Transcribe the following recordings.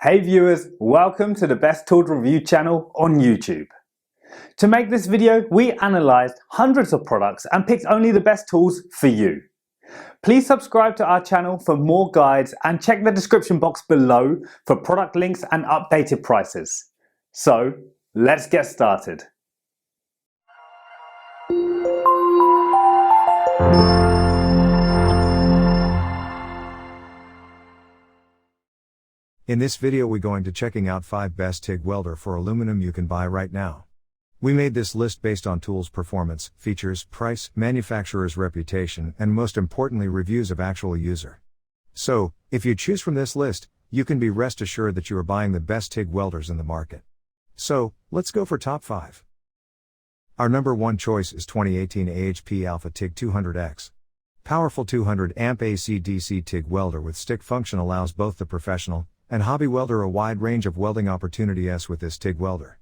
Hey viewers, welcome to the Best Tools Review channel on YouTube. To make this video, we analysed hundreds of products and picked only the best tools for you. Please subscribe to our channel for more guides and check the description box below for product links and updated prices. So, let's get started. In this video we're going to checking out 5 best TIG welder for aluminum you can buy right now. We made this list based on tools performance, features, price, manufacturer's reputation, and most importantly reviews of actual user. So, if you choose from this list, you can be rest assured that you are buying the best TIG welders in the market. So, let's go for top 5. Our number 1 choice is 2018 AHP AlphaTIG 200X. Powerful 200 amp AC/DC TIG welder with stick function allows both the professional and hobby welder a wide range of welding opportunities with this TIG welder.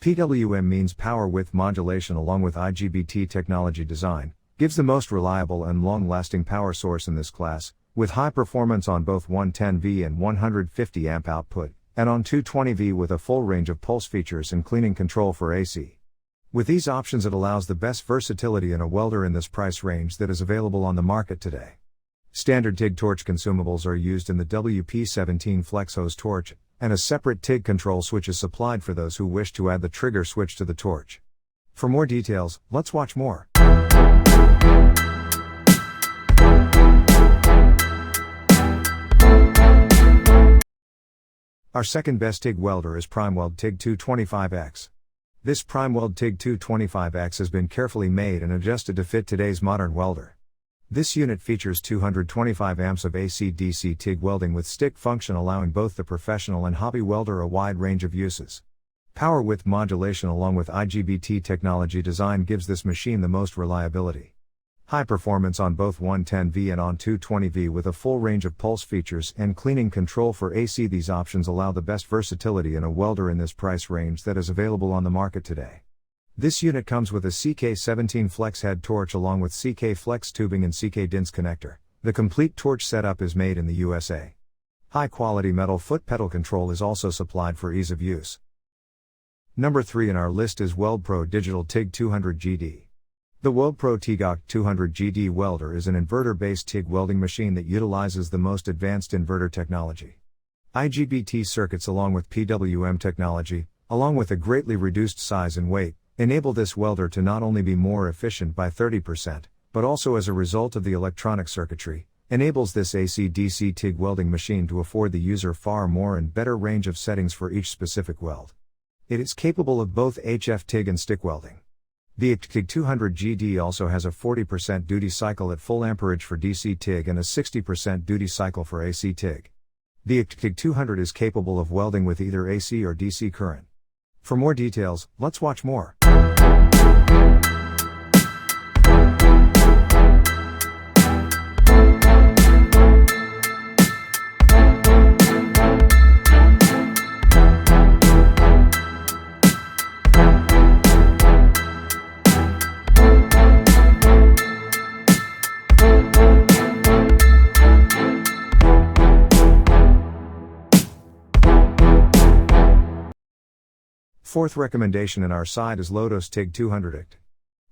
PWM means power width modulation along with IGBT technology design, gives the most reliable and long-lasting power source in this class, with high performance on both 110V and 150 amp output, and on 220V with a full range of pulse features and cleaning control for AC. With these options it allows the best versatility in a welder in this price range that is available on the market today. Standard TIG torch consumables are used in the WP17 flex hose torch, and a separate TIG control switch is supplied for those who wish to add the trigger switch to the torch. For more details, let's watch more. Our second best TIG welder is Primeweld TIG 225X. This Primeweld TIG 225X has been carefully made and adjusted to fit today's modern welder. This unit features 225 amps of AC/DC TIG welding with stick function allowing both the professional and hobby welder a wide range of uses. Power width modulation along with IGBT technology design gives this machine the most reliability. High performance on both 110V and on 220V with a full range of pulse features and cleaning control for AC. These options allow the best versatility in a welder in this price range that is available on the market today. This unit comes with a CK17 flex head torch along with CK flex tubing and CK DINS connector. The complete torch setup is made in the USA. High quality metal foot pedal control is also supplied for ease of use. Number 3 in our list is Weldpro Digital TIG 200GD. The Weldpro TIG 200GD welder is an inverter-based TIG welding machine that utilizes the most advanced inverter technology. IGBT circuits along with PWM technology, along with a greatly reduced size and weight, enable this welder to not only be more efficient by 30%, but also as a result of the electronic circuitry, enables this AC/DC TIG welding machine to afford the user far more and better range of settings for each specific weld. It is capable of both HF TIG and stick welding. The TIG 200GD also has a 40% duty cycle at full amperage for DC TIG and a 60% duty cycle for AC TIG. The TIG 200 is capable of welding with either AC or DC current. For more details, let's watch more. Fourth recommendation in our side is LOTOS TIG 200.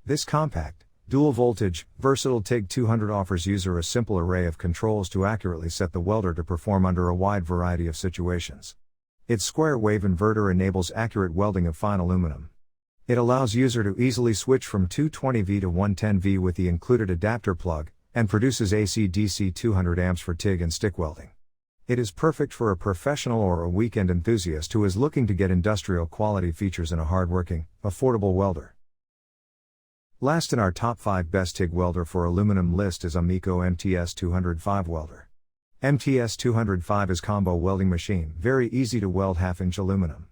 This compact, dual voltage, versatile TIG 200 offers user a simple array of controls to accurately set the welder to perform under a wide variety of situations. Its square wave inverter enables accurate welding of fine aluminum. It allows user to easily switch from 220V to 110V with the included adapter plug, and produces AC/DC 200 amps for TIG and stick welding. It is perfect for a professional or a weekend enthusiast who is looking to get industrial quality features in a hard-working, affordable welder. Last in our top 5 best TIG welder for aluminum list is Amico MTS-205 welder. MTS-205 is combo welding machine, very easy to weld half-inch aluminum.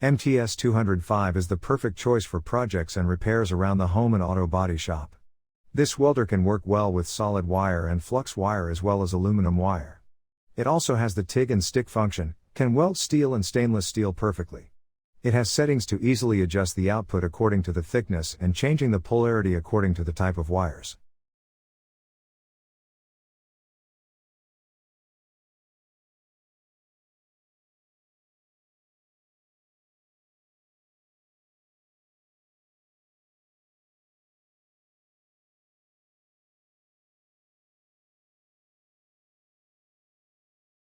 MTS-205 is the perfect choice for projects and repairs around the home and auto body shop. This welder can work well with solid wire and flux wire as well as aluminum wire. It also has the TIG and stick function, can weld steel and stainless steel perfectly. It has settings to easily adjust the output according to the thickness and changing the polarity according to the type of wires.